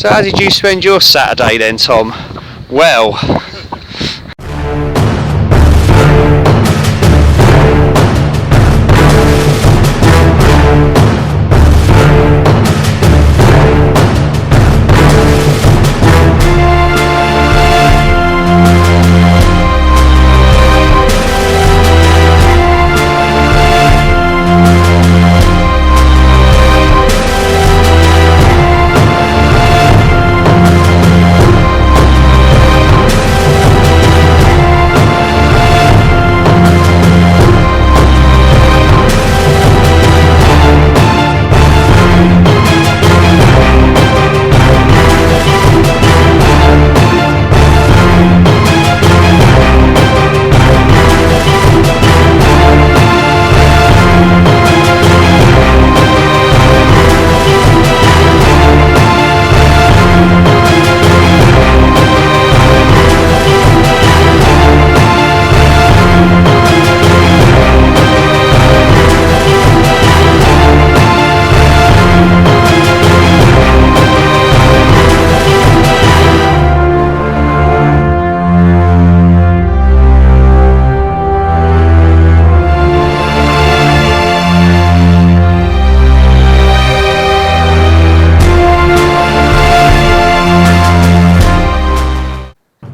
So how did you spend your Saturday then, Tom? Well,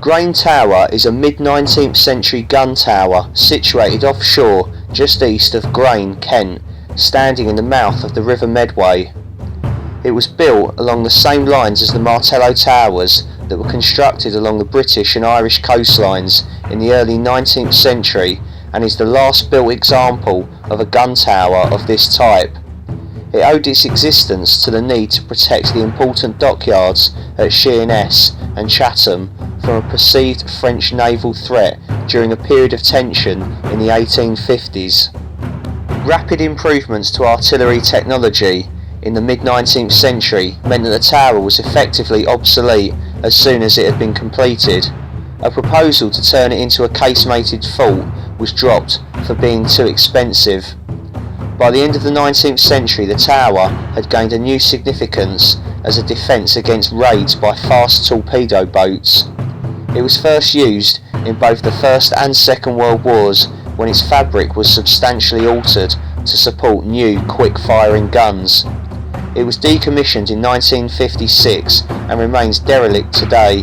Grain Tower is a mid-19th century gun tower situated offshore just east of Grain, Kent, standing in the mouth of the River Medway. It was built along the same lines as the Martello towers that were constructed along the British and Irish coastlines in the early 19th century and is the last built example of a gun tower of this type. It owed its existence to the need to protect the important dockyards at Sheerness and Chatham from a perceived French naval threat during a period of tension in the 1850s. Rapid improvements to artillery technology in the mid-19th century meant that the tower was effectively obsolete as soon as it had been completed. A proposal to turn it into a casemated fort was dropped for being too expensive. By the end of the 19th century, the tower had gained a new significance as a defence against raids by fast torpedo boats. It was first used in both the First and Second World Wars when its fabric was substantially altered to support new quick-firing guns. It was decommissioned in 1956 and remains derelict today.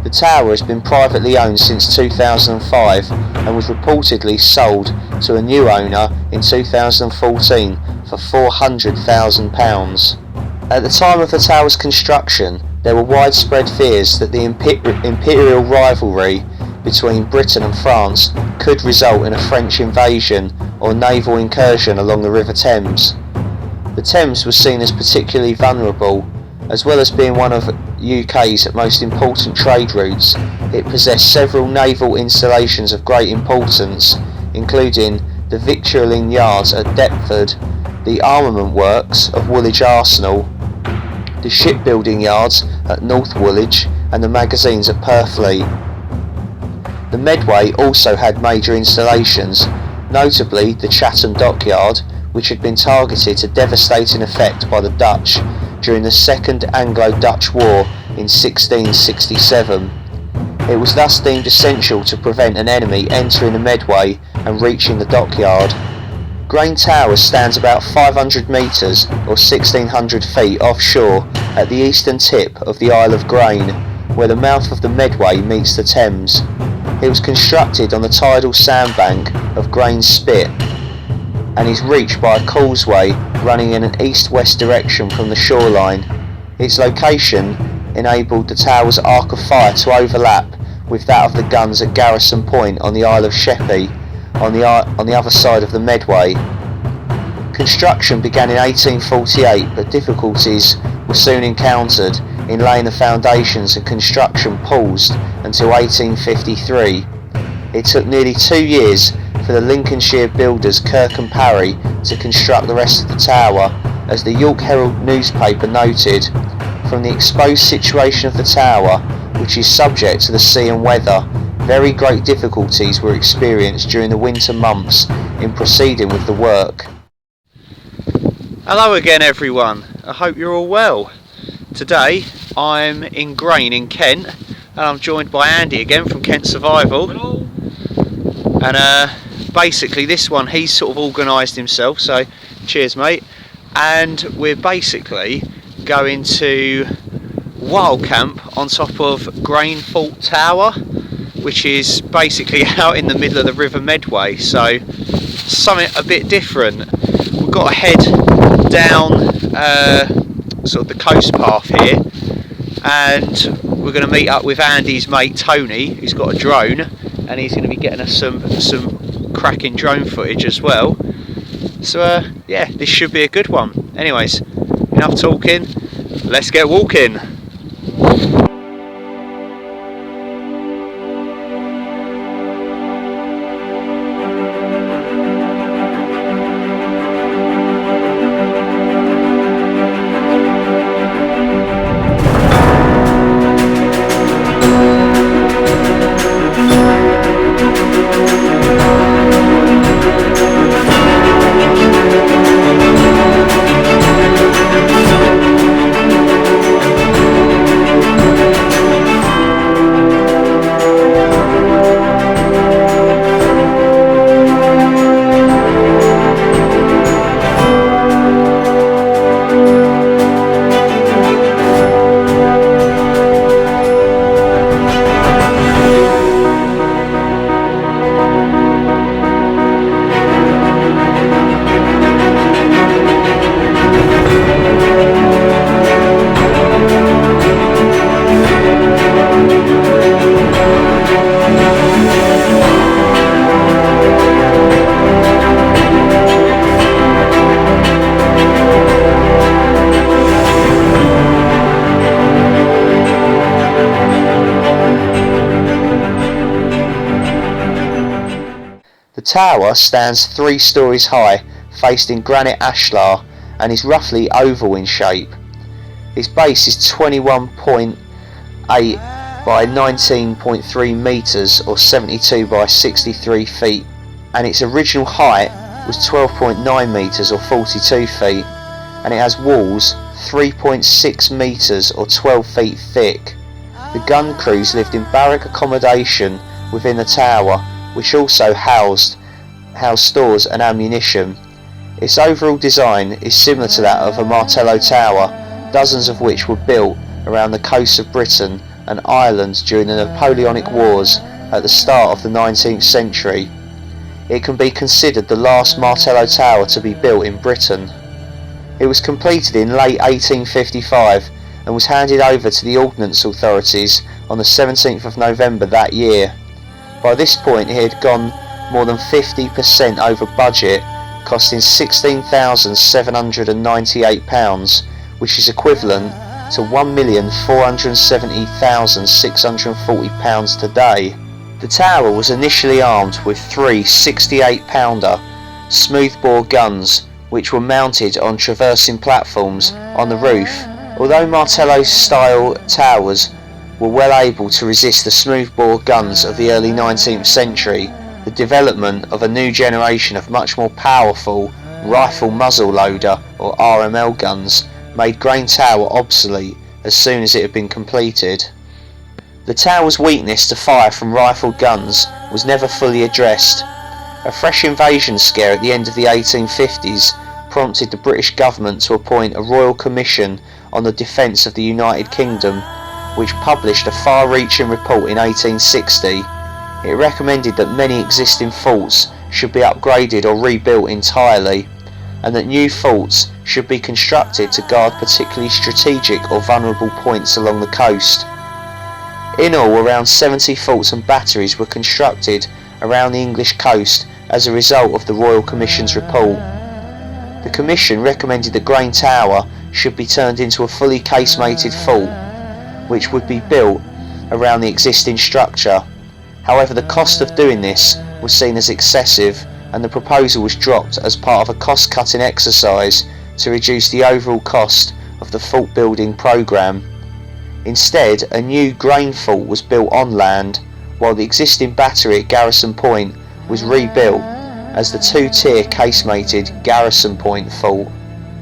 The tower has been privately owned since 2005 and was reportedly sold to a new owner in 2014 for £400,000. At the time of the tower's construction, there were widespread fears that the imperial rivalry between Britain and France could result in a French invasion or naval incursion along the River Thames. The Thames was seen as particularly vulnerable. As well as being one of UK's most important trade routes, it possessed several naval installations of great importance, including the Victualling Yards at Deptford, the armament works of Woolwich Arsenal, the shipbuilding yards at North Woolwich, and the magazines at Purfleet. The Medway also had major installations, notably the Chatham Dockyard, which had been targeted to devastating effect by the Dutch during the Second Anglo-Dutch War in 1667. It was thus deemed essential to prevent an enemy entering the Medway and reaching the dockyard. Grain Tower stands about 500 metres or 1600 feet offshore at the eastern tip of the Isle of Grain, where the mouth of the Medway meets the Thames. It was constructed on the tidal sandbank of Grain Spit and is reached by a causeway running in an east-west direction from the shoreline. Its location enabled the tower's arc of fire to overlap with that of the guns at Garrison Point on the Isle of Sheppey on the other side of the Medway. Construction began in 1848, but difficulties were soon encountered in laying the foundations and construction paused until 1853. It took nearly 2 years for the Lincolnshire builders Kirk and Parry to construct the rest of the tower, as the York Herald newspaper noted. From the exposed situation of the tower, which is subject to the sea and weather, very great difficulties were experienced during the winter months in proceeding with the work. Hello again everyone, I hope you're all well. Today I'm in Grain in Kent, and I'm joined by Andy again from Kent Survival. Hello. And basically this one he's sort of organised himself, so cheers mate. And we're basically going to wild camp on top of Grain Fault Tower, which is basically out in the middle of the River Medway, so something a bit different. We've got to head down sort of the coast path here, and we're going to meet up with Andy's mate Tony, who's got a drone, and he's going to be getting us some cracking drone footage as well. So yeah, this should be a good one. Anyways, enough talking, let's get walking. The tower stands 3 stories high, faced in granite ashlar, and is roughly oval in shape. Its base is 21.8 by 19.3 metres or 72 by 63 feet, and its original height was 12.9 metres or 42 feet, and it has walls 3.6 metres or 12 feet thick. The gun crews lived in barrack accommodation within the tower, which also housed stores and ammunition. Its overall design is similar to that of a martello tower, dozens of which were built around the coasts of Britain and Ireland during the Napoleonic Wars at the start of the 19th century. It can be considered the last martello tower to be built in Britain. It was completed in late 1855 and was handed over to the Ordnance Authorities on the 17th of November that year. By this point it had gone more than 50% over budget, costing £16,798, which is equivalent to £1,470,640 today. The tower was initially armed with 3 68-pounder smoothbore guns, which were mounted on traversing platforms on the roof. Although martello-style towers were well able to resist the smoothbore guns of the early 19th century, the development of a new generation of much more powerful rifle muzzle loader or RML guns made Grain Tower obsolete as soon as it had been completed. The tower's weakness to fire from rifled guns was never fully addressed. A fresh invasion scare at the end of the 1850s prompted the British government to appoint a Royal Commission on the Defence of the United Kingdom, which published a far-reaching report in 1860. It recommended that many existing forts should be upgraded or rebuilt entirely, and that new forts should be constructed to guard particularly strategic or vulnerable points along the coast. In all, around 70 forts and batteries were constructed around the English coast as a result of the Royal Commission's report. The Commission recommended that Grain Tower should be turned into a fully casemated fort, which would be built around the existing structure. However, the cost of doing this was seen as excessive, and the proposal was dropped as part of a cost-cutting exercise to reduce the overall cost of the fort building programme. Instead, a new grain fort was built on land, while the existing battery at Garrison Point was rebuilt as the 2-tier casemated Garrison Point fort.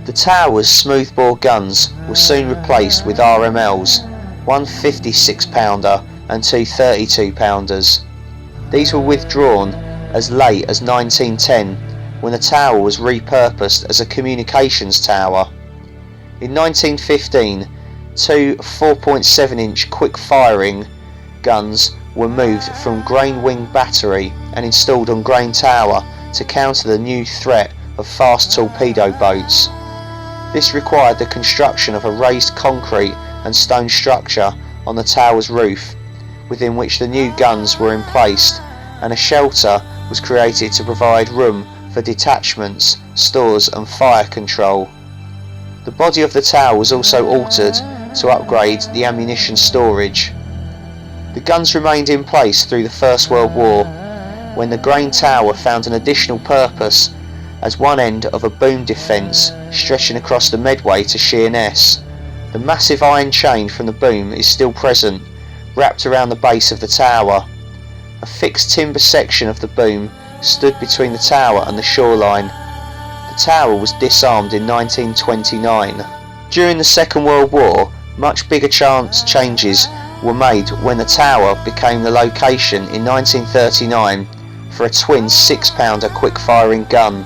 The tower's smoothbore guns were soon replaced with RMLs, one 56-pounder and two 32-pounders. These were withdrawn as late as 1910, when the tower was repurposed as a communications tower. In 1915, two 4.7-inch quick-firing guns were moved from Grain Wing Battery and installed on Grain Tower to counter the new threat of fast torpedo boats. This required the construction of a raised concrete and stone structure on the tower's roof, within which the new guns were emplaced, and a shelter was created to provide room for detachments, stores and fire control. The body of the tower was also altered to upgrade the ammunition storage. The guns remained in place through the First World War, when the Grain Tower found an additional purpose as one end of a boom defence stretching across the Medway to Sheerness. The massive iron chain from the boom is still present, wrapped around the base of the tower. A fixed timber section of the boom stood between the tower and the shoreline. The tower was disarmed in 1929. During the Second World War, much bigger changes were made when the tower became the location in 1939 for a twin 6-pounder quick-firing gun.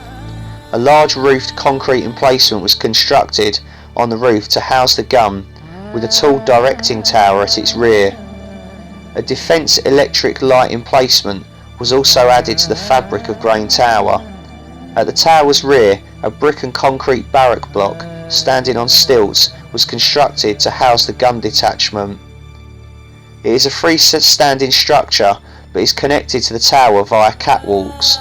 A large roofed concrete emplacement was constructed on the roof to house the gun, with a tall directing tower at its rear. A defence electric light emplacement was also added to the fabric of Grain Tower. At the tower's rear, a brick and concrete barrack block standing on stilts was constructed to house the gun detachment. It is a free-standing structure but is connected to the tower via catwalks.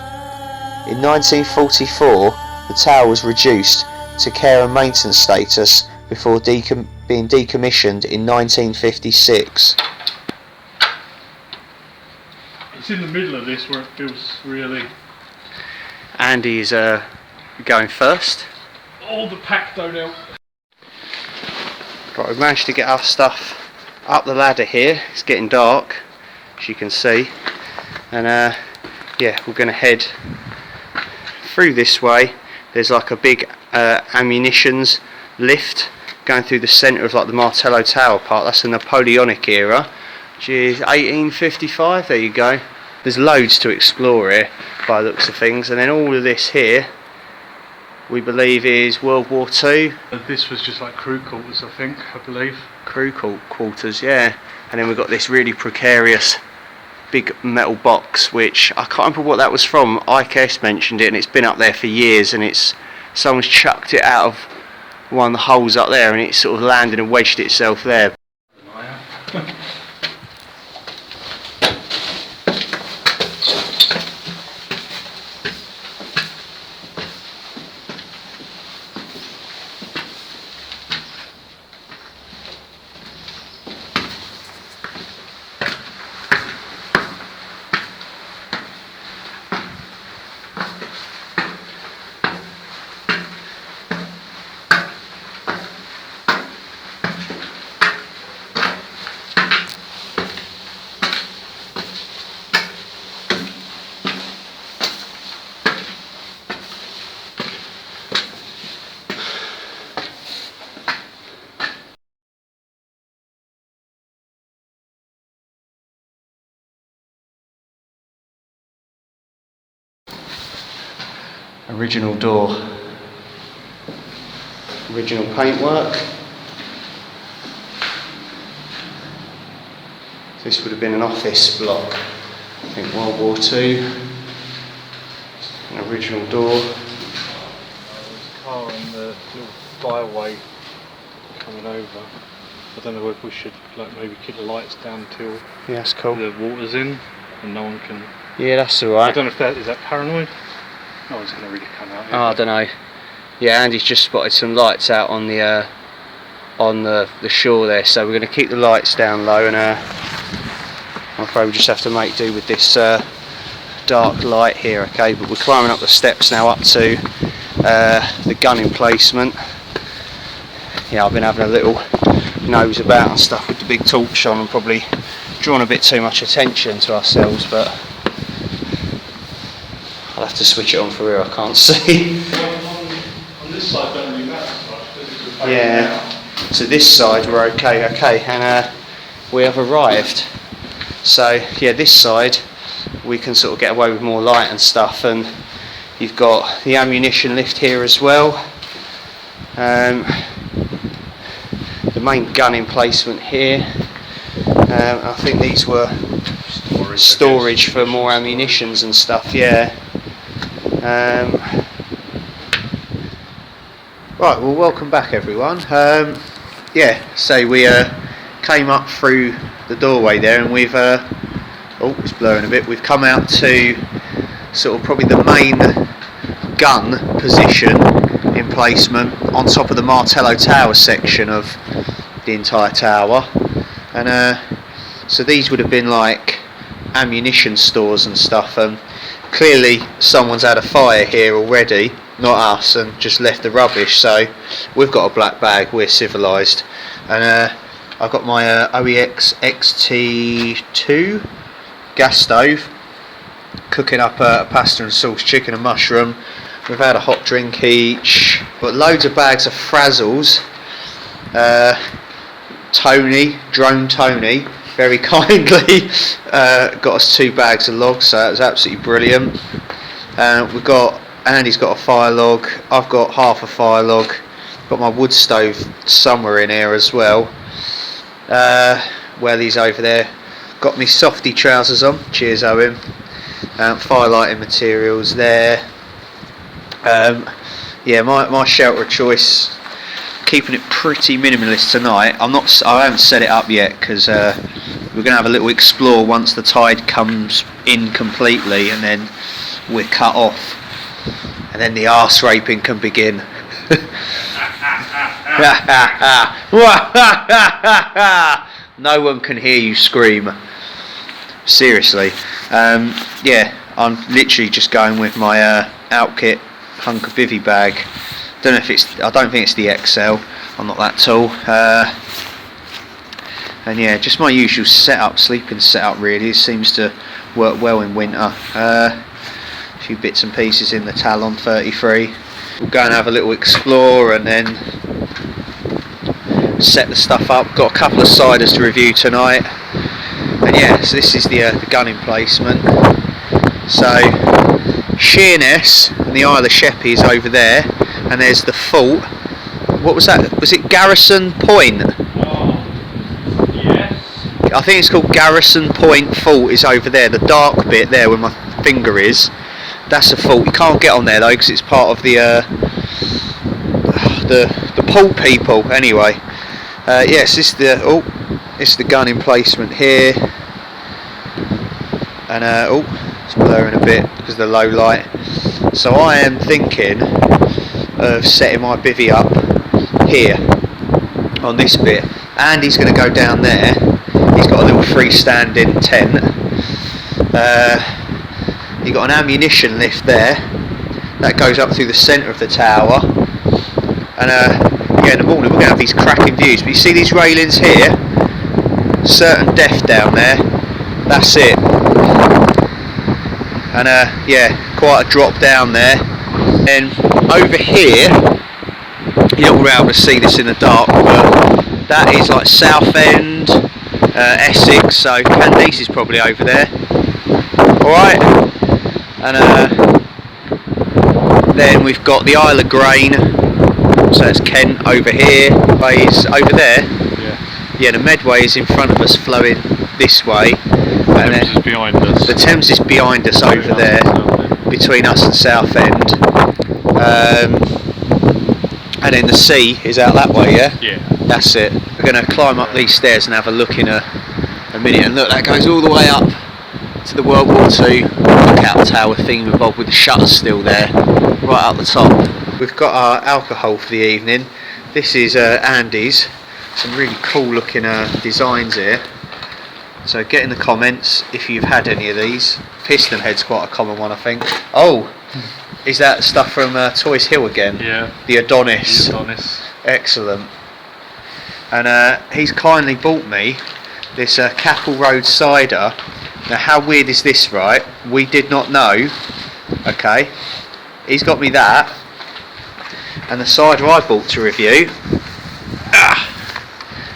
In 1944, the tower was reduced to care and maintenance status before being decommissioned in 1956. It's in the middle of this where it feels really... Andy's going first. All the pack down out. Right, we've managed to get our stuff up the ladder here. It's getting dark, as you can see, and yeah, we're going to head through this way. There's like a big ammunitions lift going through the centre of like the Martello Tower part. That's the Napoleonic era, which is 1855. There you go. There's loads to explore here by the looks of things, and then all of this here we believe is World War II. This was just like crew quarters, I believe. Crew quarters, yeah. And then we've got this really precarious big metal box, which I can't remember what that was from. IKS mentioned it, and it's been up there for years, and someone's chucked it out of one of the holes up there, and it sort of landed and wedged itself there. Original door, original paintwork. This would have been an office block, I think World War II. An original door. There's a car on the little flyaway coming over. I don't know if we should like maybe keep the lights down till Yeah, that's cool. the water's in and no one can... Yeah, that's alright. I don't know if is that paranoid? No one's going to really come out. Oh, I don't know. Yeah, Andy's just spotted some lights out on the shore there, so we're going to keep the lights down low, and I'm afraid we just have to make do with this dark light here. Okay, but we're climbing up the steps now up to the gun emplacement. Yeah, I've been having a little nose about and stuff with the big torch on, and probably drawn a bit too much attention to ourselves, but I'll have to switch it on for here, I can't see. On this side don't really matter so much because it's Yeah, so this side we're okay, and we have arrived. So yeah, this side we can sort of get away with more light and stuff, and you've got the ammunition lift here as well. The main gun emplacement here. I think these were storage for more ammunitions and stuff, yeah. Right, well, welcome back everyone. Yeah, so we came up through the doorway there, and we've oh, it's blurring a bit. We've come out to sort of probably the main gun position emplacement on top of the martello tower section of the entire tower, and so these would have been like ammunition stores and stuff. Clearly someone's had a fire here already, not us, and just left the rubbish, so we've got a black bag, we're civilised. And I've got my OEX XT2 gas stove, cooking up a pasta and sauce, chicken and mushroom. We've had a hot drink each, got loads of bags of frazzles. Drone Tony very kindly got us 2 bags of logs, so that was absolutely brilliant. We've got, Andy's got a fire log, I've got half a fire log, got my wood stove somewhere in here as well. Welly's over there, got me softy trousers on, cheers Owen. Fire lighting materials there. Yeah, my shelter of choice, keeping it pretty minimalist tonight. I haven't set it up yet because we're going to have a little explore once the tide comes in completely, and then we're cut off, and then the arse raping can begin. No one can hear you scream. Seriously. Yeah, I'm literally just going with my Outkit hunker bivvy bag. I don't think it's the XL. I'm not that tall. And yeah, just my usual setup, sleeping setup really. It seems to work well in winter. A few bits and pieces in the Talon 33. We'll go and have a little explore and then set the stuff up. Got a couple of siders to review tonight. And yeah, so this is the gun emplacement. So Sheerness and the Isle of Sheppey is over there, and there's the fort. What was that? Was it Garrison Point? Yes. I think it's called Garrison Point Fort is over there, the dark bit there where my finger is. That's a fort. You can't get on there though because it's part of the pool people. Anyway, yes, this is the gun emplacement here, and it's blurring a bit because of the low light. So I am thinking of setting my bivvy up here on this bit. Andy's going to go down there. He's got a little freestanding tent. You've got an ammunition lift there that goes up through the centre of the tower, and yeah, in the morning we're going to have these cracking views. But you see these railings here, certain depth down there, that's it. And yeah, quite a drop down there. And over here, you're not able to see this in the dark, but that is like Southend, Essex, so Candice is probably over there. Alright, and then we've got the Isle of Grain, so it's Kent over here, Bay's over there. Yeah, the Medway is in front of us, flowing this way. And then Thames is behind us. The Thames is behind us over there, between us and Southend. And then the sea is out that way, yeah? Yeah. That's it. We're going to climb up these stairs and have a look in a minute. And look, that goes all the way up to the World War II lookout tower thingamabob with the shutters still there, right up the top. We've got our alcohol for the evening. This is Andy's. Some really cool looking designs here. So get in the comments if you've had any of these. Piston head's quite a common one, I think. Oh, is that stuff from Toys Hill again? Yeah. The Adonis. The Adonis. Excellent. And he's kindly bought me this Capel Road cider. Now how weird is this, right? We did not know. Okay. He's got me that. And the cider I bought to review.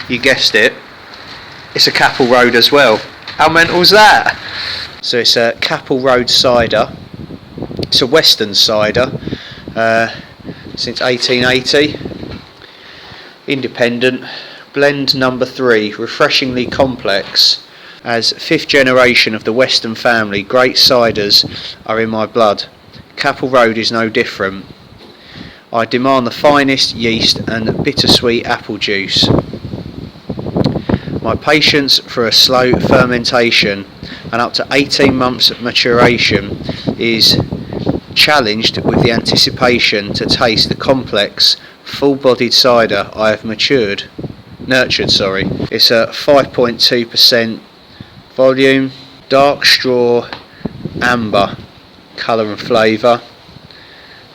You guessed it. It's a Capel Road as well. How mental's that? So it's a Capel Road cider. It's a Western cider since 1880. Independent. Blend number 3, refreshingly complex. As 5th generation of the Western family, great ciders are in my blood. Capel Road is no different. I demand the finest yeast and bittersweet apple juice. My patience for a slow fermentation and up to 18 months of maturation is challenged with the anticipation to taste the complex, full-bodied cider I have nurtured. It's a 5.2% volume, dark straw, amber, colour and flavour.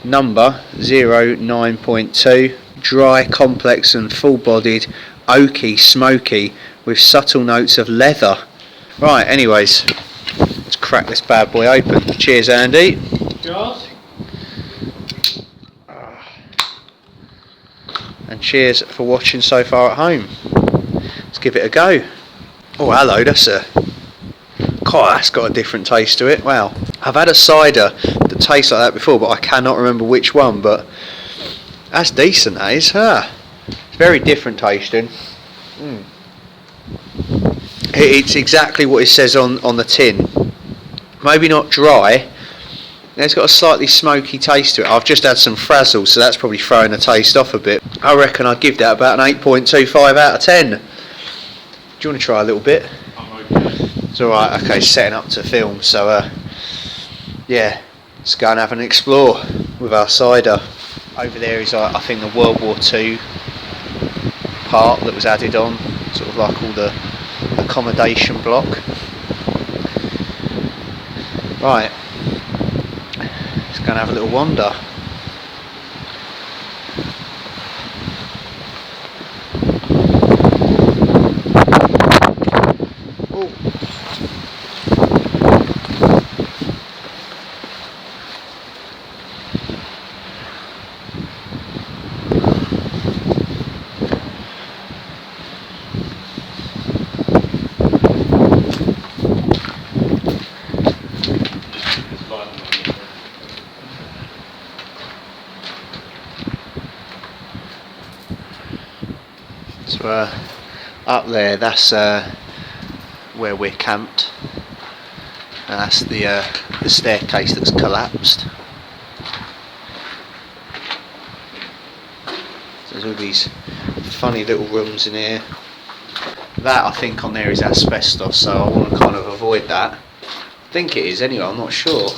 Number 09.2, dry, complex and full-bodied, oaky, smoky, with subtle notes of leather. Right, anyways, let's crack this bad boy open. Cheers, Andy. Cheers. And cheers for watching so far at home. Let's give it a go. Oh, hello, that's got a different taste to it. Wow. I've had a cider that tastes like that before, but I cannot remember which one, but that's decent, that is. It's very different tasting. It's exactly what it says on the tin. Maybe not dry. It's got a slightly smoky taste to it. I've just had some frazzle, so that's probably throwing the taste off a bit. I reckon I'd give that about an 8.25 out of 10. Do you want to try a little bit? I'm okay. It's alright, okay, setting up to film, so yeah, let's go and have an explore with our cider. Over there is, I think, the World War II part that was added on, sort of like all the accommodation block. Right, let's go and have a little wander. So up there, that's where we're camped, and that's the staircase that's collapsed. So there's all these funny little rooms in here. That, I think, on there is asbestos, so I want to kind of avoid that. I think it is anyway, I'm not sure.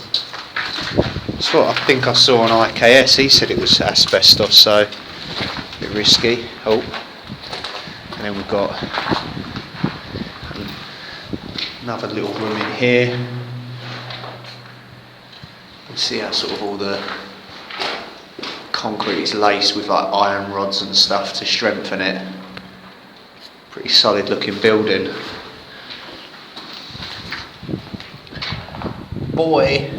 That's what I think I saw on IKS, he said it was asbestos, so a bit risky. Oh. And then we've got another little room in here. You can see how sort of all the concrete is laced with like iron rods and stuff to strengthen it. Pretty solid looking building. Boy.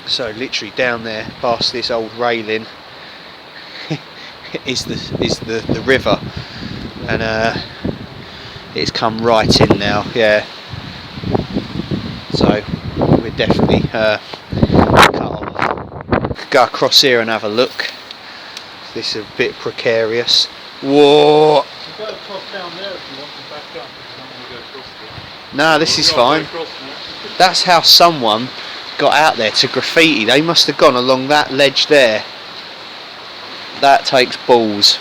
So literally down there past this old railing is the river, and it's come right in now, yeah. So we're definitely cut off. Go across here and have a look. This is a bit precarious. Whoa! You better cross down there if you want to back up. If you don't want to go across there. Nah, this is fine. That's how someone got out there to graffiti. They must have gone along that ledge there. That takes balls.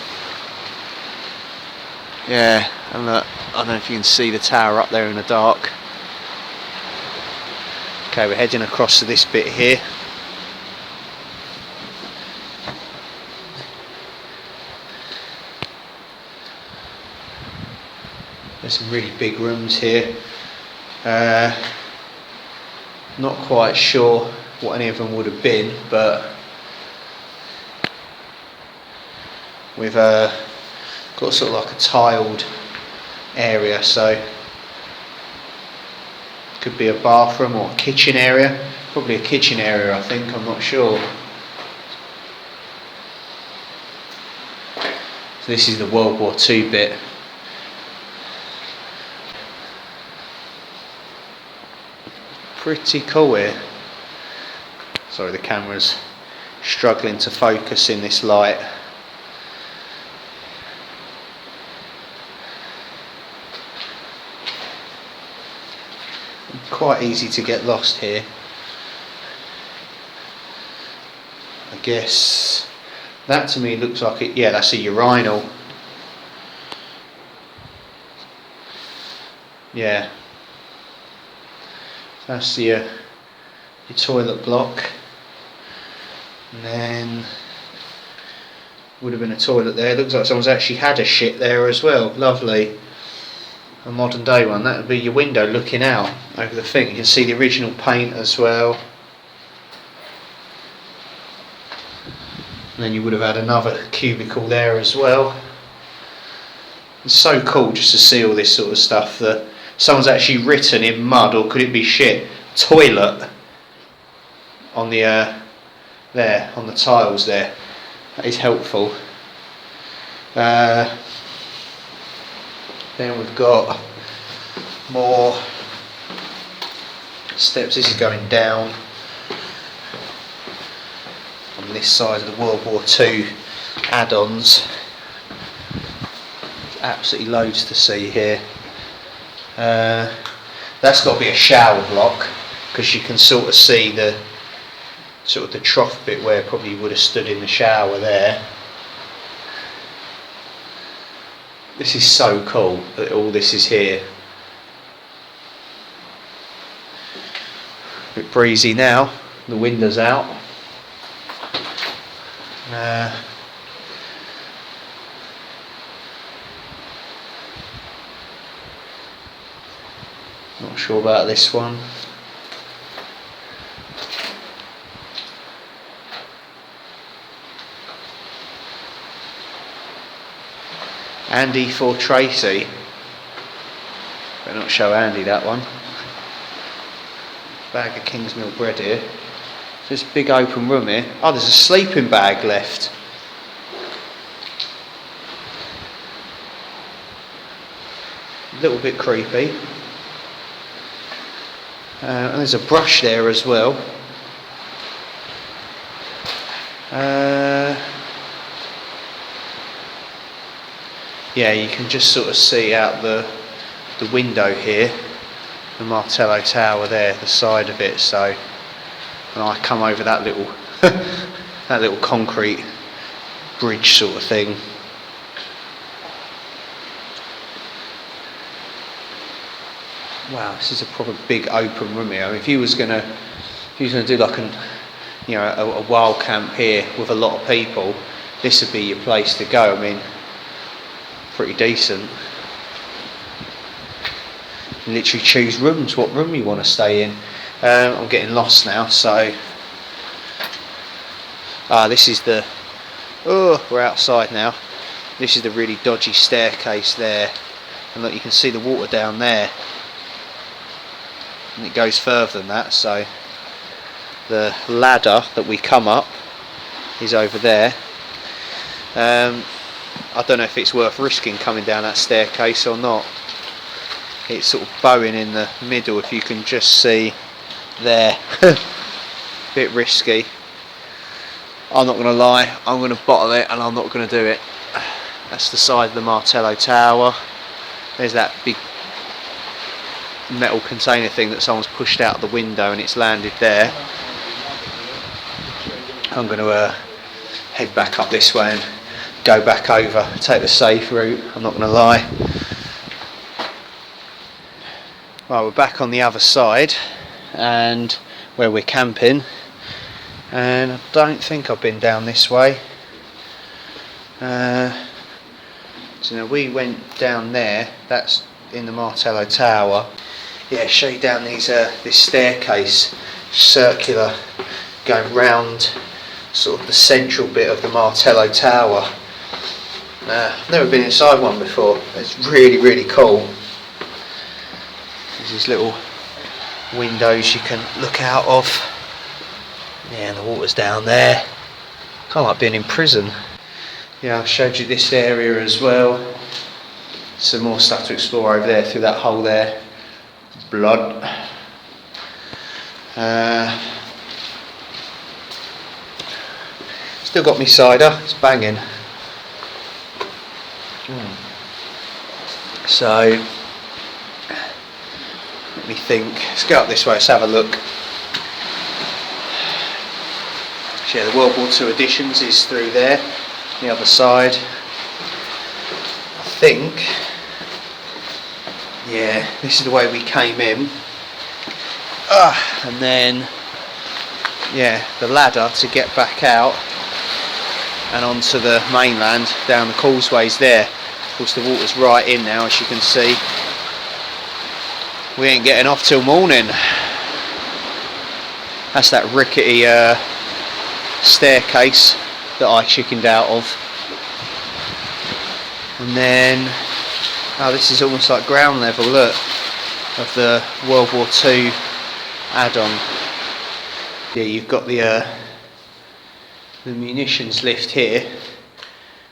Yeah, and look, I don't know if you can see the tower up there in the dark. Okay, we're heading across to this bit here. There's some really big rooms here. Not quite sure what any of them would have been, but we've got sort of like a tiled area, so could be a bathroom or a kitchen area. Probably a kitchen area, I think, I'm not sure. So this is the World War II bit. Pretty cool here. Sorry, the camera's struggling to focus in this light. Quite easy to get lost here. I guess that to me looks like it. Yeah, that's a urinal. Yeah, that's your toilet block, and then would have been a toilet there. Looks like someone's actually had a shit there as well. Lovely. A modern day one. That would be your window looking out over the thing. You can see the original paint as well. And then you would have had another cubicle there as well. It's so cool just to see all this sort of stuff that someone's actually written in mud, or could it be shit, toilet on the there on the tiles there. That is helpful. Then we've got more steps. This is going down on this side of the World War II add-ons. Absolutely loads to see here. That's got to be a shower block, because you can sort of see the trough bit where probably you would have stood in the shower there. This is so cool that all this is here. A bit breezy now, the window's out. Not sure about this one. Andy for Tracy. Better not show Andy that one. Bag of King's Milk bread here. This big open room here. Oh, there's a sleeping bag left. A little bit creepy. And there's a brush there as well. Yeah, you can just sort of see out the window here, the Martello Tower there, the side of it. So when I come over that little that little concrete bridge sort of thing. Wow, this is a proper big open room here. I mean, if you was gonna do like a wild camp here with a lot of people, this would be your place to go. I mean, pretty decent. You literally choose rooms, what room you want to stay in. I'm getting lost now, so this is the we're outside now. This is the really dodgy staircase there, and look, you can see the water down there, and it goes further than that. So the ladder that we come up is over there. I don't know if it's worth risking coming down that staircase or not. It's sort of bowing in the middle, if you can just see there. Bit risky. I'm not going to lie, I'm going to bottle it and I'm not going to do it. That's the side of the Martello Tower. There's that big metal container thing that someone's pushed out the window and it's landed there. I'm going to head back up this way and go back over, take the safe route, I'm not going to lie. Right, we're back on the other side and where we're camping, and I don't think I've been down this way. So now we went down there, that's in the Martello Tower. Yeah, show you down these this staircase, circular, going round sort of the central bit of the Martello Tower. I've never been inside one before. It's really, really cool. There's these little windows you can look out of. Yeah, and the water's down there. Kind of like being in prison. Yeah, I showed you this area as well. Some more stuff to explore over there through that hole there. Blood. Still got me cider, it's banging. So, let me think. Let's go up this way, let's have a look. So yeah, the World War II editions is through there, the other side. I think, yeah, this is the way we came in. And then, yeah, the ladder to get back out and onto the mainland down the causeways there. Of course, the water's right in now, as you can see. We ain't getting off till morning. That's that rickety staircase that I chickened out of. And then, oh, this is almost like ground level, look, of the World War II add-on. Yeah, you've got the munitions lift here,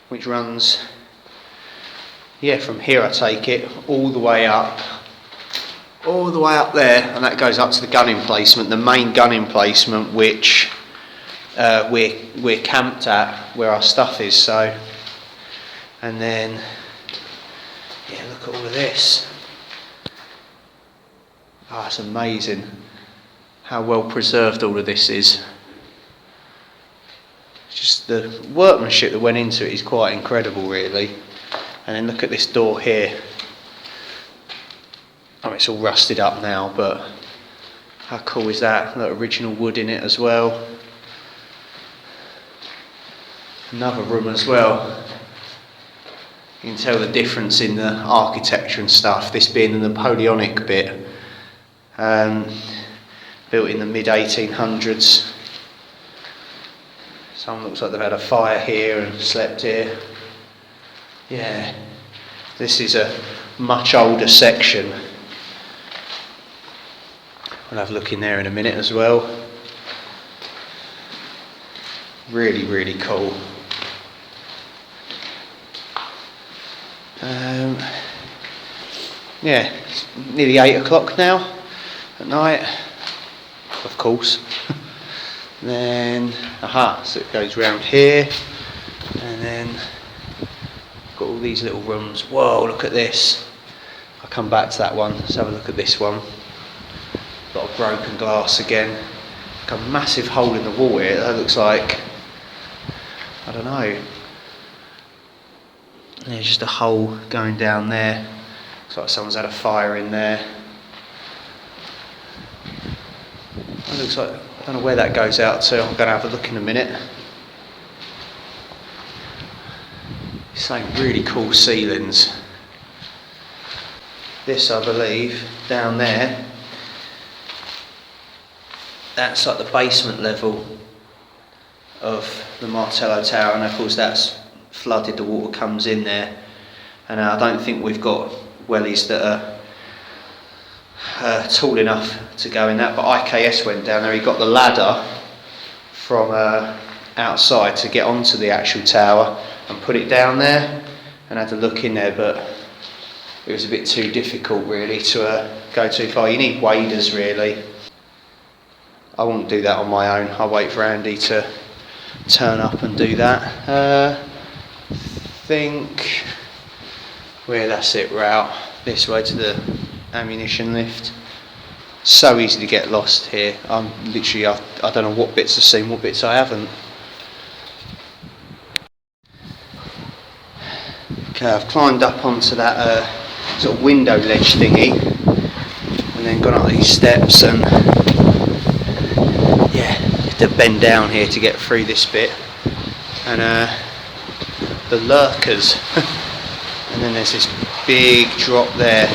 which runs, yeah, from here I take it all the way up there, and that goes up to the gun emplacement, the main gun emplacement, which we're camped at, where our stuff is. So, and then, yeah, look at all of this. Oh, it's amazing how well preserved all of this is. Just the workmanship that went into it is quite incredible, really. And then look at this door here. Oh, it's all rusted up now, but how cool is that? Look, original wood in it as well. Another room as well. You can tell the difference in the architecture and stuff, this being the Napoleonic bit. Built in the mid-1800s. Someone looks like they've had a fire here and slept here. Yeah, this is a much older section. We'll have a look in there in a minute as well. Really, really cool. Yeah, it's nearly 8 o'clock now at night, of course. Then, so it goes round here, and then got all these little rooms. Whoa, look at this. I'll come back to that one. Let's have a look at this one. A lot of broken glass again. Like a massive hole in the wall here. That looks like, I don't know. There's just a hole going down there. Looks like someone's had a fire in there. It looks like, I don't know where that goes out to. I'm going to have a look in a minute. Some really cool ceilings. This, I believe, down there, that's like the basement level of the Martello Tower, and of course that's flooded, the water comes in there, and I don't think we've got wellies that are tall enough to go in that, but IKS went down there. He got the ladder from outside to get onto the actual tower and put it down there, and had to look in there, but it was a bit too difficult really to go too far. You need waders really. I won't do that on my own. I'll wait for Andy to turn up and do that. Think where that's it, route this way to the ammunition lift. So easy to get lost here. I'm literally, I don't know what bits I've seen, what bits I haven't. Okay, I've climbed up onto that sort of window ledge thingy, and then gone up these steps, and yeah, have to bend down here to get through this bit. And the lurkers, and then there's this big drop there,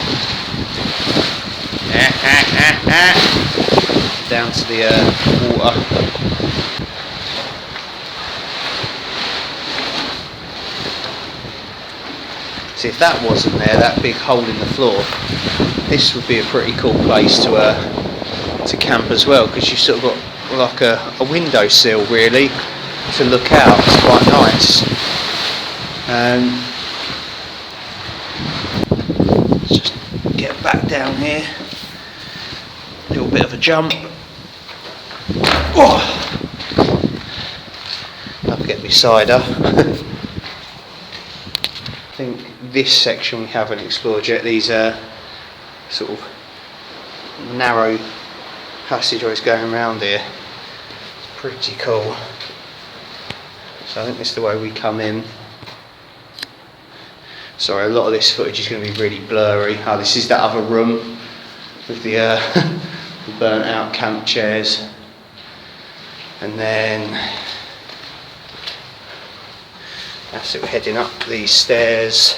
down to the water. See, if that wasn't there, that big hole in the floor, this would be a pretty cool place to camp as well, because you've sort of got like a window sill really to look out. It's quite nice. Let's just get back down here. A little bit of a jump. Oh! I'll get my cider. I think this section we haven't explored yet. These are sort of narrow passageways going around here. It's pretty cool. So I think this is the way we come in. Sorry, a lot of this footage is going to be really blurry. Oh, this is that other room with the, the burnt out camp chairs. And then that's it, we're heading up these stairs.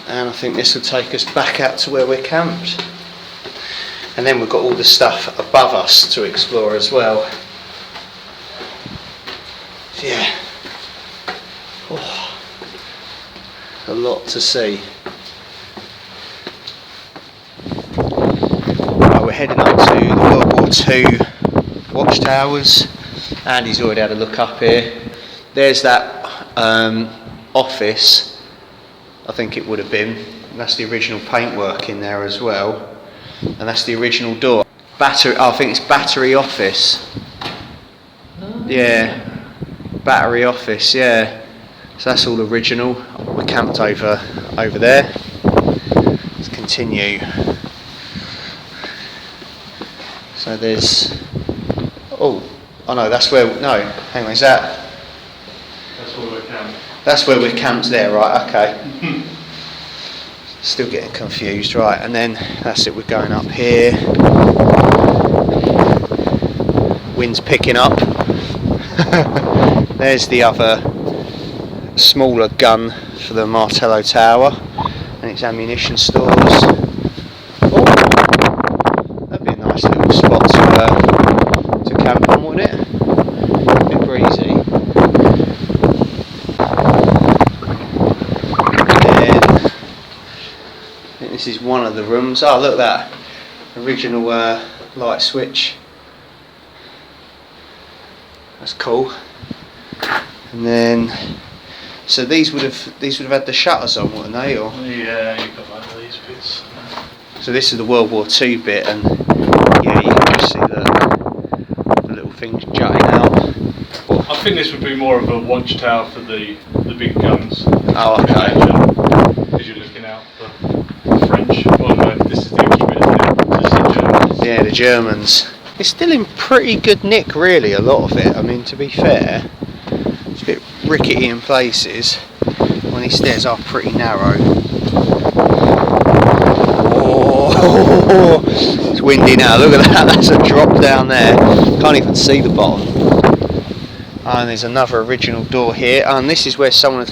And I think this will take us back out to where we're camped. And then we've got all the stuff above us to explore as well. So yeah. Oh, a lot to see. Right, we're heading up to the World War II watchtowers. Andy's already had a look up here. There's that office, I think it would have been. And that's the original paintwork in there as well. And that's the original door. Battery, oh, I think it's Battery Office. Yeah, Battery Office, yeah. So that's all original. We're camped over there. Let's continue. So there's, oh no, that's where, no, hang on, is that? That's where we're camped. That's where we're camped there, right, okay. Still getting confused, right, and then that's it, we're going up here. Wind's picking up. There's the other smaller gun for the Martello tower and its ammunition stores. Oh, that'd be a nice little spot to camp on, wouldn't it? A bit breezy. This is one of the rooms. Oh, look at that original light switch. That's cool. And then, so these would have had the shutters on, wouldn't they? Or yeah, you've got like these bits. So this is the World War II bit, and yeah, you can just see the little things jutting out. Oh. I think this would be more of a watchtower for the big guns. Oh, okay. Because you're looking out for French. Well, no, this is the English bit, isn't it? This is the Germans. Yeah, the Germans. It's still in pretty good nick, really, a lot of it. I mean, to be fair, it's a bit rickety in places. Well, these stairs are pretty narrow. Oh, it's windy now. Look at that. That's a drop down there. Can't even see the bottom. And there's another original door here. And this is where someone...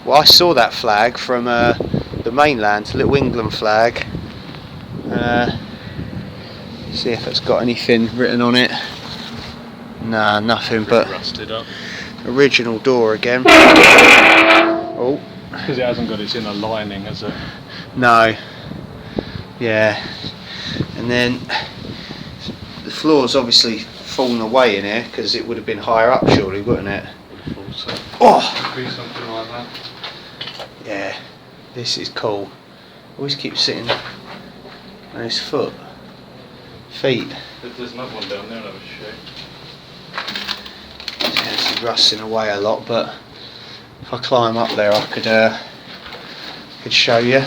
Well, I saw that flag from the mainland, Little England flag. See if it's got anything written on it. Nah, nothing, but rusted up. Original door again. Oh, because it hasn't got its inner lining, has it? No. Yeah. And then the floor's obviously fallen away in here because it would have been higher up, surely, wouldn't it? So. Oh. Could be something like that. Yeah. This is cool. Always keep sitting on his feet. There's another one down there, another shape. It's rusting away a lot, but if I climb up there, I could show you.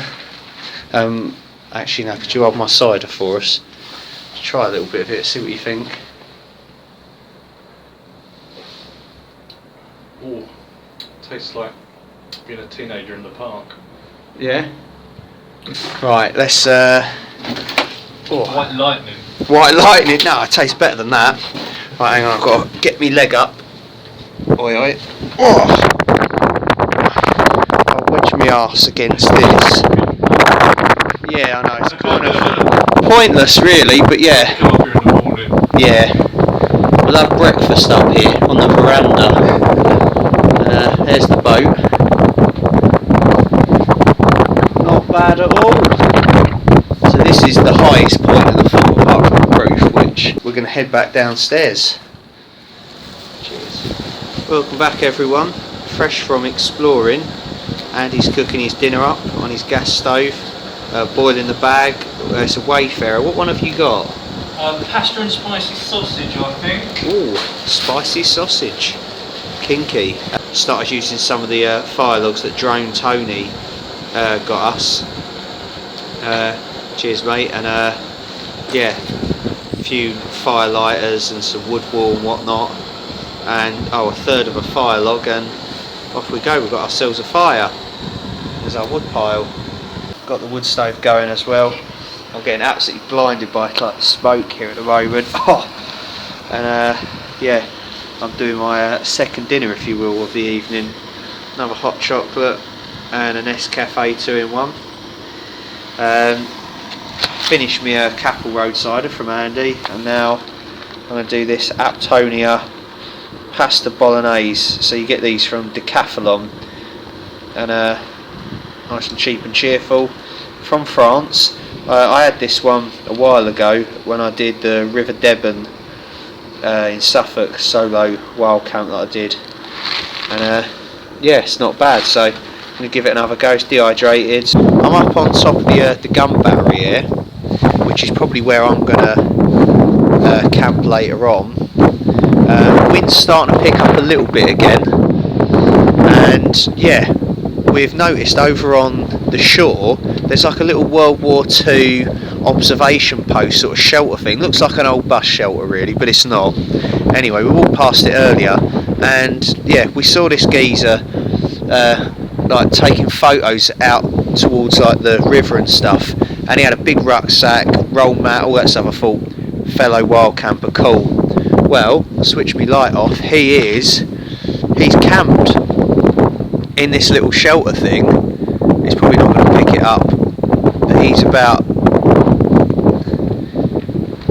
Actually, now, could you hold my cider for us? Let's try a little bit of it, see what you think. Oh, tastes like being a teenager in the park. Yeah. Right, let's. White lightning. White lightning? No, it tastes better than that. Right, hang on, I've got to get me leg up. Oi, oi. Oh. I'll wedge my arse against this. Yeah, I know, it's kind of pointless really, but yeah. Come up here in the morning. Yeah. We'll have breakfast up here on the veranda. There's the boat. Not bad at all. So this is the highest point of the fort, apart from the roof, which we're going to head back downstairs. Cheers. Welcome back, everyone. fresh from exploring. Andy's cooking his dinner up on his gas stove, boiling the bag. It's a Wayfarer. What one have you got? Pasta and spicy sausage, I think. Ooh, spicy sausage. Kinky. Started using some of the fire logs that Drone Tony got us. Cheers, mate. And yeah, a few fire lighters and some wood wool and whatnot. And a third of a fire log, and off we go. We've got ourselves a fire. There's our wood pile. Got the wood stove going as well. I'm getting absolutely blinded by like the smoke here at the moment. And yeah, I'm doing my second dinner, if you will, of the evening. Another hot chocolate and an Nescafe 2-in-1. Finished me a Capel Road cider from Andy, and now I'm going to do this Aptonia pasta bolognese. So you get these from Decathlon, and nice and cheap and cheerful, from France. I had this one a while ago when I did the River Medway in Suffolk solo wild camp that I did, and yeah, it's not bad. So I'm going to give it another go. It's dehydrated. I'm up on top of the gun battery here, which is probably where I'm going to camp later on. Wind's starting to pick up a little bit again, and yeah, we've noticed over on the shore there's like a little World War II observation post sort of shelter thing. Looks like an old bus shelter really, but it's not. Anyway, we walked past it earlier, and yeah, we saw this geezer like taking photos out towards like the river and stuff, and he had a big rucksack, roll mat, all that stuff. I thought, fellow wild camper, cool. Well, I switched my light off. He's camped in this little shelter thing. He's probably not going to pick it up, but he's about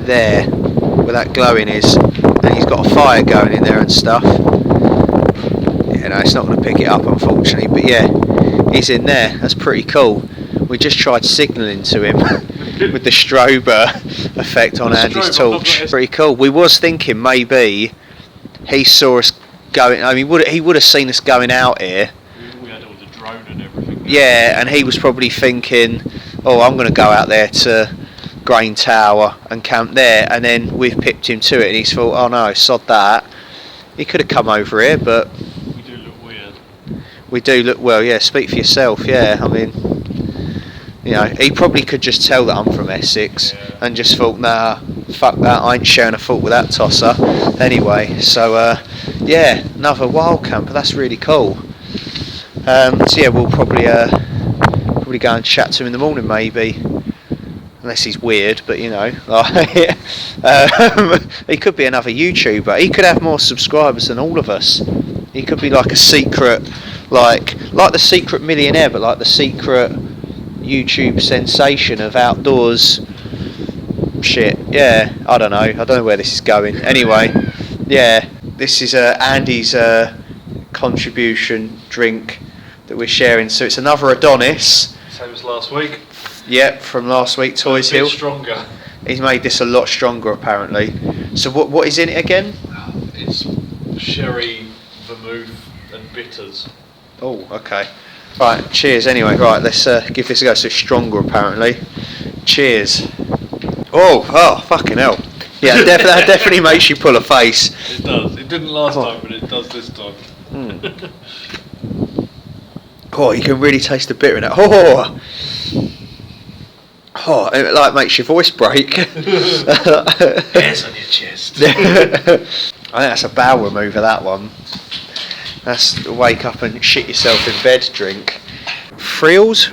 there where that glowing is, and he's got a fire going in there and stuff. Yeah, no, it's not going to pick it up unfortunately, but yeah, he's in there. That's pretty cool. We just tried signalling to him with the strobe effect on Andy's torch. Pretty cool. We was thinking maybe he saw us going. I mean, he would have seen us going out here. We had all the drone and everything. Yeah, and he was probably thinking, oh, I'm going to go out there to Grain Tower and camp there, and then we've pipped him to it, and he's thought, oh no, sod that. He could have come over here, but we do look weird. We do look, well, yeah, speak for yourself, yeah. I mean, you know, he probably could just tell that I'm from Essex, yeah, and just thought, nah, fuck that, I ain't sharing a thought with that tosser. Anyway, so yeah, another wild camper. That's really cool. So yeah, we'll probably go and chat to him in the morning, maybe, unless he's weird. But you know, like, he could be another YouTuber. He could have more subscribers than all of us. He could be like a secret, like the secret millionaire, but like the secret YouTube sensation of outdoors shit. Yeah, I don't know where this is going. Anyway, yeah, this is Andy's contribution drink that we're sharing. So it's another Adonis. Same as last week. Yep, from last week, Toys Hill. Stronger. He's made this a lot stronger apparently. So what is in it again? It's sherry, vermouth and bitters. Oh, okay. Right, cheers anyway. Right, let's give this a go. So stronger apparently. Cheers. Oh, fucking hell. Yeah, that definitely makes you pull a face. It does. It didn't last time, but it does this time. Oh, you can really taste the bitter in it. Oh, it like makes your voice break. Hairs on your chest. I think that's a bowel remover, that one. That's a wake up and shit yourself in bed drink. Frills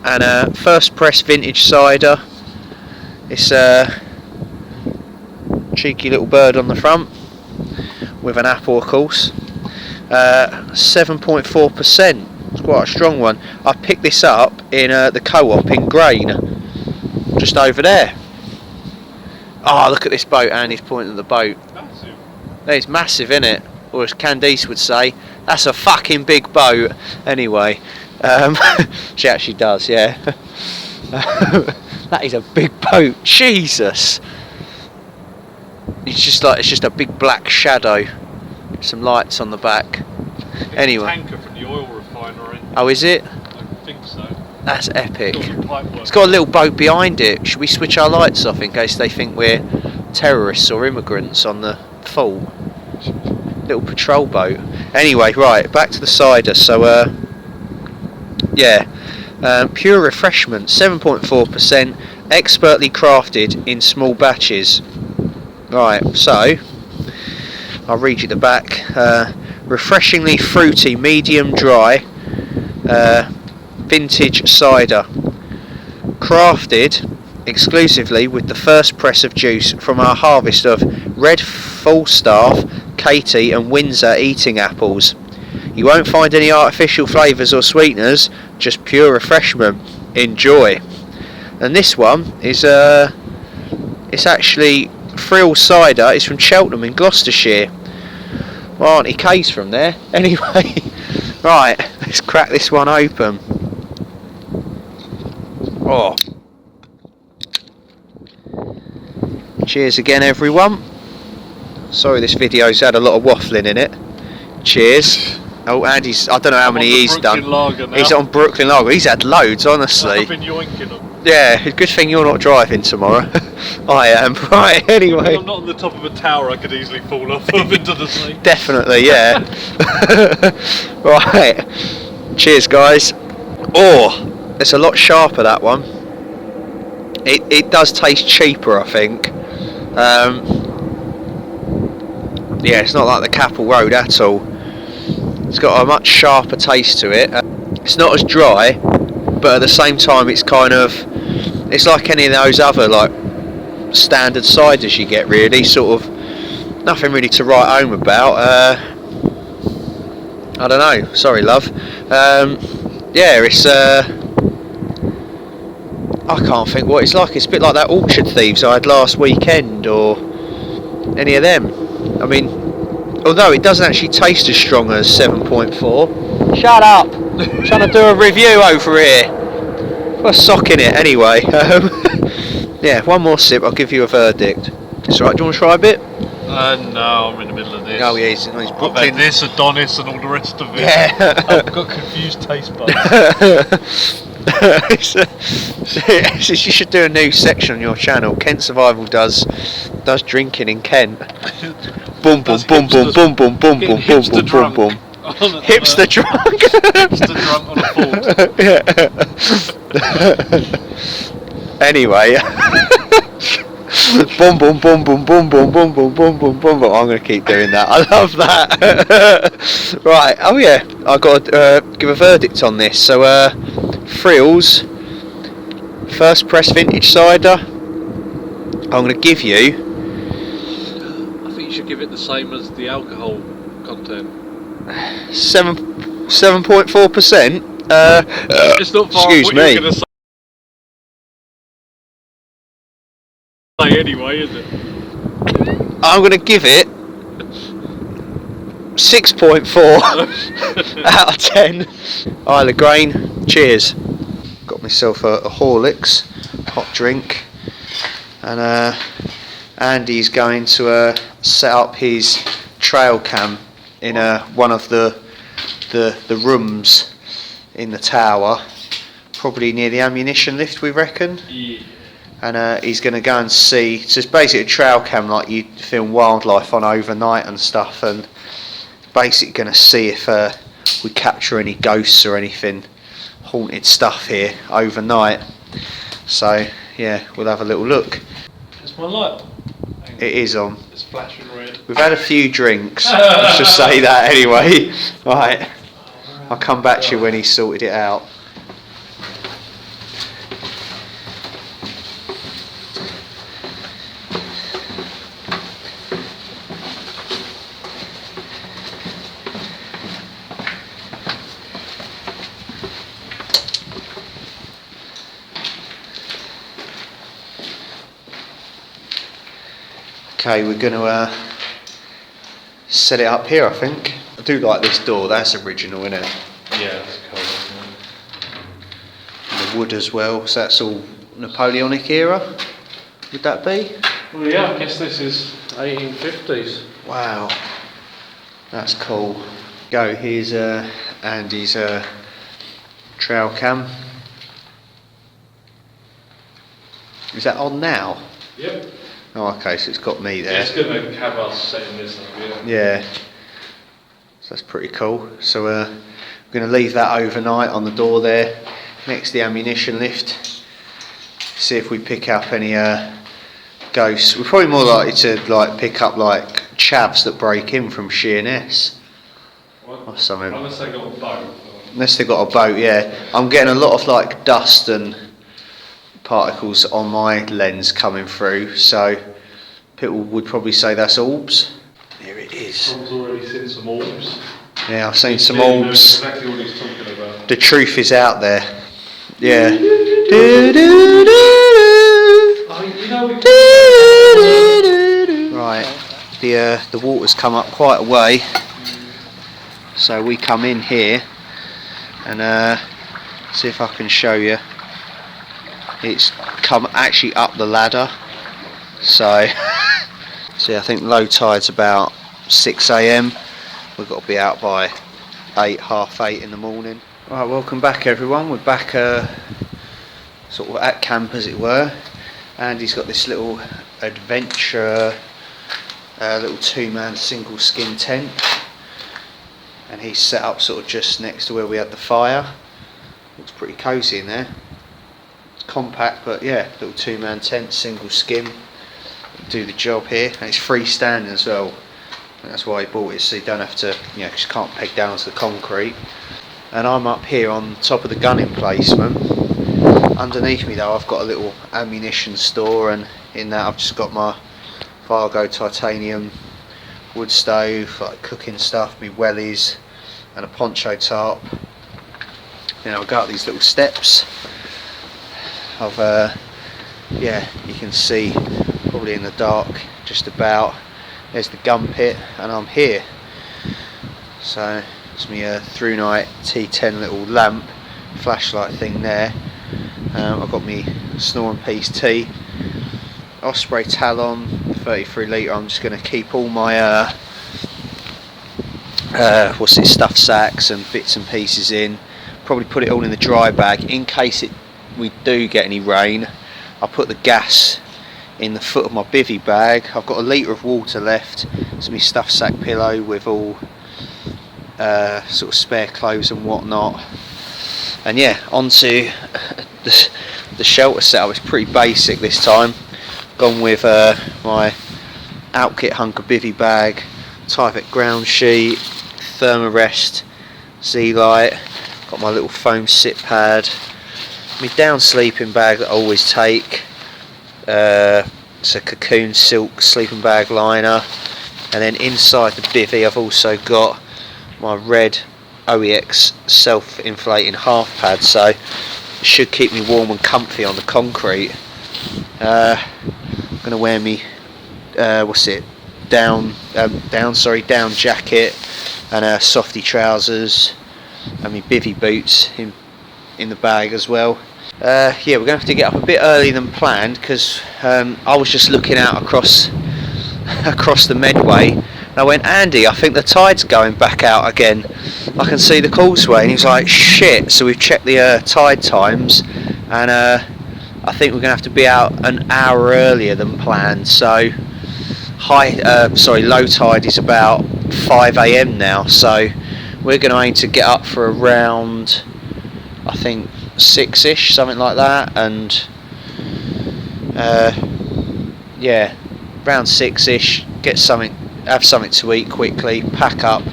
and a first press vintage cider. It's a cheeky little bird on the front with an apple, of course. 7.4%. It's quite a strong one. I picked this up in the co-op in Grain, just over there. Oh, look at this boat. Andy's pointing at the boat. Massive. It's massive, isn't it? Or as Candice would say, that's a fucking big boat. Anyway, she actually does, yeah. That is a big boat. Jesus. It's just a big black shadow. Some lights on the back. Anyway. Tanker from the oil refinery. Oh, is it? I think so. That's epic. Pipework. It's got a little boat behind it. Should we switch our lights off in case they think we're terrorists or immigrants on the fort? Little patrol boat. Anyway, right, back to the cider. So, yeah, pure refreshment, 7.4%, expertly crafted in small batches. Right, so I'll read you the back. Refreshingly fruity, medium dry, vintage cider, crafted exclusively with the first press of juice from our harvest of red Falstaff, Katy and Windsor eating apples. You won't find any artificial flavours or sweeteners, just pure refreshment. Enjoy. And this one is it's actually Frill cider. It's from Cheltenham in Gloucestershire. Well, Auntie Kay's from there. Anyway, right, let's crack this one open. Oh. Cheers again, everyone. Sorry this video's had a lot of waffling in it. Cheers. Oh, Andy's, I don't know how many he's done. He's on Brooklyn Lager. He's had loads, honestly. I've been yoinking them. Yeah, good thing you're not driving tomorrow. I am. Right, anyway. I'm not on the top of a tower I could easily fall off of into the sea. Definitely, yeah. Right. Cheers, guys. Oh, it's a lot sharper, that one. It does taste cheaper, I think. Yeah, it's not like the Capel Road at all. It's got a much sharper taste to it. It's not as dry, but at the same time it's kind of, it's like any of those other like standard ciders you get, really. Sort of nothing really to write home about. I don't know, sorry love. Yeah, it's I can't think what it's like. It's a bit like that Orchard Thieves I had last weekend, or any of them. I mean, although it doesn't actually taste as strong as 7.4. Shut up! I'm trying to do a review over here. We're socking it anyway. Yeah, one more sip, I'll give you a verdict. It's alright, do you want to try a bit? No, I'm in the middle of this. Oh yeah, he's Brooklyn. I've had this, Adonis and all the rest of it. Yeah. I've got confused taste buds. You should do a new section on your channel. Kent Survival does drinking in Kent. Boom boom boom boom boom boom boom boom boom boom boom boom. Hipster drunk. Hipster drunk on a Ford. Anyway. Boom boom boom boom boom boom boom boom boom boom boom. I'm gonna keep doing that. I love that. Right. Oh yeah. I got to give a verdict on this. So Frill's first press vintage cider. I'm gonna give you. I think you should give it the same as the alcohol content. 7.4%. It's not far excuse what me. You're gonna say anyway, is it? I'm going to give it 6.4 out of 10. Isle of Grain. Cheers. Got myself a Horlicks hot drink, and Andy's going to set up his trail cam in one of the rooms in the tower, probably near the ammunition lift, we reckon. Yeah. And he's going to go and see. So it's basically a trail cam like you film wildlife on overnight and stuff, and basically going to see if we capture any ghosts or anything haunted stuff here overnight. So yeah, we'll have a little look. It's my light. It is on. It's flashing red. We've had a few drinks. Let's just say that anyway. Right, I'll come back to you when he's sorted it out. Okay, we're going to set it up here, I think. I do like this door, that's original, isn't it? Yeah, that's cool. And the wood as well, so that's all Napoleonic era, would that be? Well, yeah, I guess this is 1850s. Wow, that's cool. Go, here's Andy's trail cam. Is that on now? Yep. Oh, okay, so it's got me there. Yeah, it's going to have us setting this up, yeah. Yeah. So that's pretty cool. So we're going to leave that overnight on the door there, next to the ammunition lift. See if we pick up any ghosts. We're probably more likely to pick up chavs that break in from Sheerness. Or something. Unless they got a boat. Unless they got a boat, yeah. I'm getting a lot of dust and particles on my lens coming through, so people would probably say that's orbs. Here it is. I've already seen some orbs. Yeah, I've seen some He knows orbs. exactly what he's talking about. The truth is out there. Yeah. Right. The water's come up quite a way, so we come in here and see if I can show you. It's come actually up the ladder, so see, I think low tide's about 6 AM. We've got to be out by 8, half 8 in the morning. Right, welcome back everyone. We're back sort of at camp, as it were. Andy's got this little adventure little 2-man single skin tent, and he's set up sort of just next to where we had the fire. Looks pretty cosy in there. Compact, but yeah, little 2-man tent, single skin, do the job here, and it's freestanding as well. And that's why he bought it, so you don't have to, because you can't peg down to the concrete. And I'm up here on top of the gun emplacement. Underneath me though, I've got a little ammunition store, and in that I've just got my Fargo titanium wood stove, cooking stuff, my wellies, and a poncho tarp. I've got these little steps. You can see probably in the dark just about, there's the gun pit, and I'm here. So it's my through night T10 little lamp flashlight thing there. I've got my Snore and Peace tea, Osprey Talon 33 litre. I'm just going to keep all my stuff sacks and bits and pieces in, probably put it all in the dry bag in case we do get any rain. I'll put the gas in the foot of my bivvy bag. I've got a litre of water left. It's my stuff sack pillow with all sort of spare clothes and whatnot. And yeah, onto the shelter setup. It's pretty basic this time. Gone with my Outkit Hunker bivvy bag, Tyvek ground sheet, Thermarest Z-Light, got my little foam sit pad, my down sleeping bag that I always take, it's a Cocoon silk sleeping bag liner, and then inside the bivvy I've also got my red OEX self-inflating half pad, so it should keep me warm and comfy on the concrete. I'm going to wear me down jacket and softy trousers and my bivvy boots in the bag as well. We're going to have to get up a bit earlier than planned, because I was just looking out across the Medway, and I went, Andy, I think the tide's going back out again. I can see the causeway. And he was like, shit. So we've checked the tide times, and I think we're going to have to be out an hour earlier than planned. So low tide is about 5 AM now, so we're going to aim to get up for around, I think, 6ish, something like that, and around 6ish, have something to eat quickly, pack up,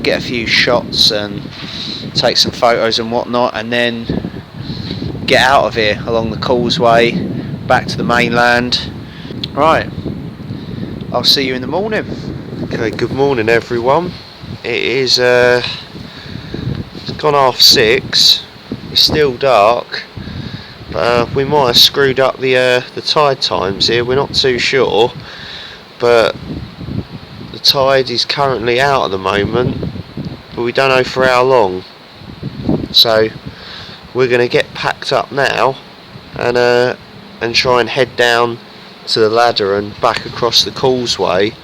get a few shots and take some photos and whatnot, and then get out of here along the causeway back to the mainland. Right, I'll see you in the morning. Okay, good morning everyone. It is it's gone 6:30. It's still dark, but we might have screwed up the tide times here. We're not too sure, but the tide is currently out at the moment, but we don't know for how long. So we're going to get packed up now and try and head down to the ladder and back across the causeway.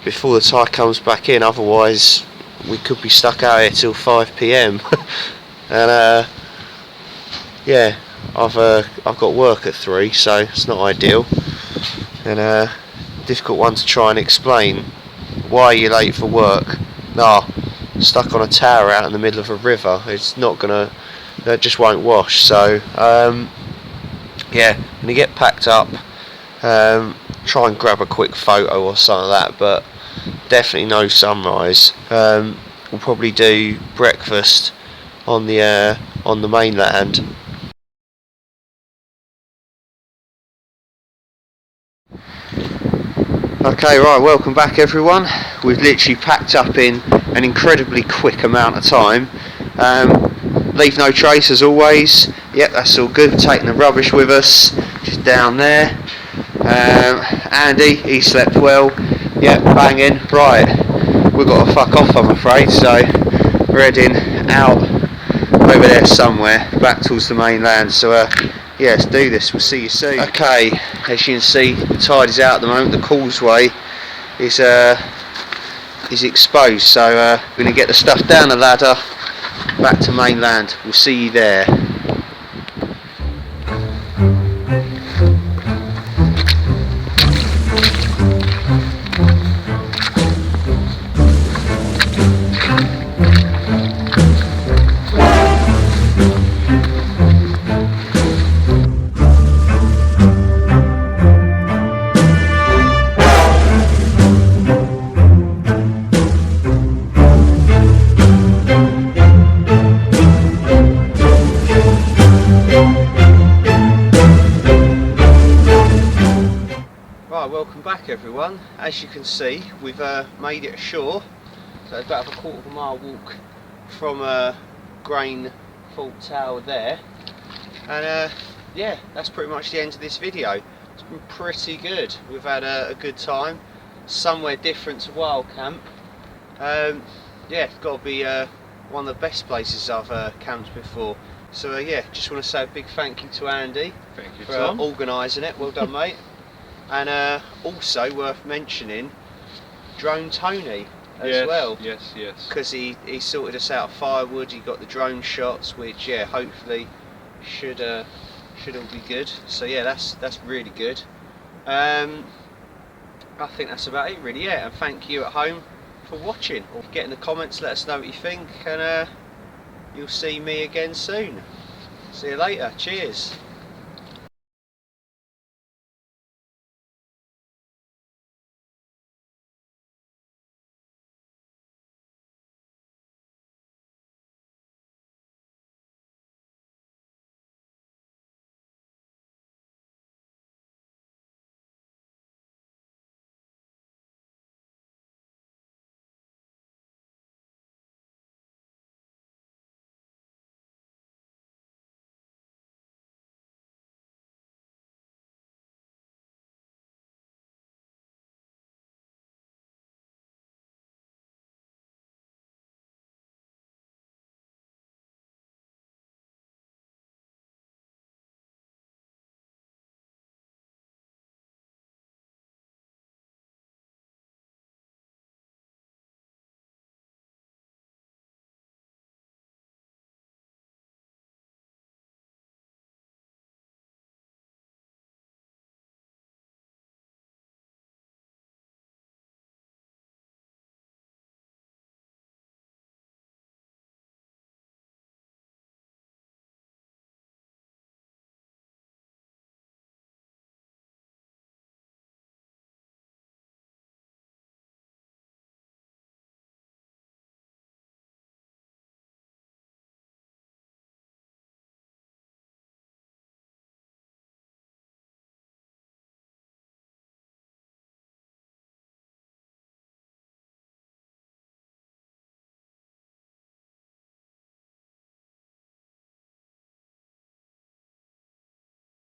before the tide comes back in, otherwise we could be stuck out here till 5 PM. And yeah, I've got work at 3, so it's not ideal, and difficult one to try and explain. Why are you late for work? Stuck on a tower out in the middle of a river. It's not gonna, that just won't wash. So yeah, I'm gonna get packed up, try and grab a quick photo or something like that, but definitely no sunrise. We'll probably do breakfast on the mainland. Okay, right, welcome back everyone. We've literally packed up in an incredibly quick amount of time. Leave no trace as always. Yep, that's all good. Taking the rubbish with us, just down there. Andy, he slept well. Yep, banging. Right, we've got to fuck off, I'm afraid, so we're heading out over there somewhere, back towards the mainland. So yeah, let's do this. We'll see you soon. Okay, as you can see, the tide is out at the moment. The causeway is exposed, so we're going to get the stuff down the ladder back to mainland. We'll see you there. Welcome back everyone. As you can see, we've made it ashore, so it's about a 1/4 mile walk from Grain Fault Tower there, and yeah, that's pretty much the end of this video. It's been pretty good. We've had a good time, somewhere different to Wild Camp. Yeah, it's got to be one of the best places I've camped before. So yeah, just want to say a big thank you to Andy. Thank you, for Tom. organising it. Well done, mate. And also worth mentioning, Drone Tony as well. Yes. Because he sorted us out firewood. He got the drone shots, which yeah, hopefully should all be good. So yeah, that's really good. I think that's about it really. Yeah, and thank you at home for watching. Or get in the comments, let us know what you think, and you'll see me again soon. See you later. Cheers.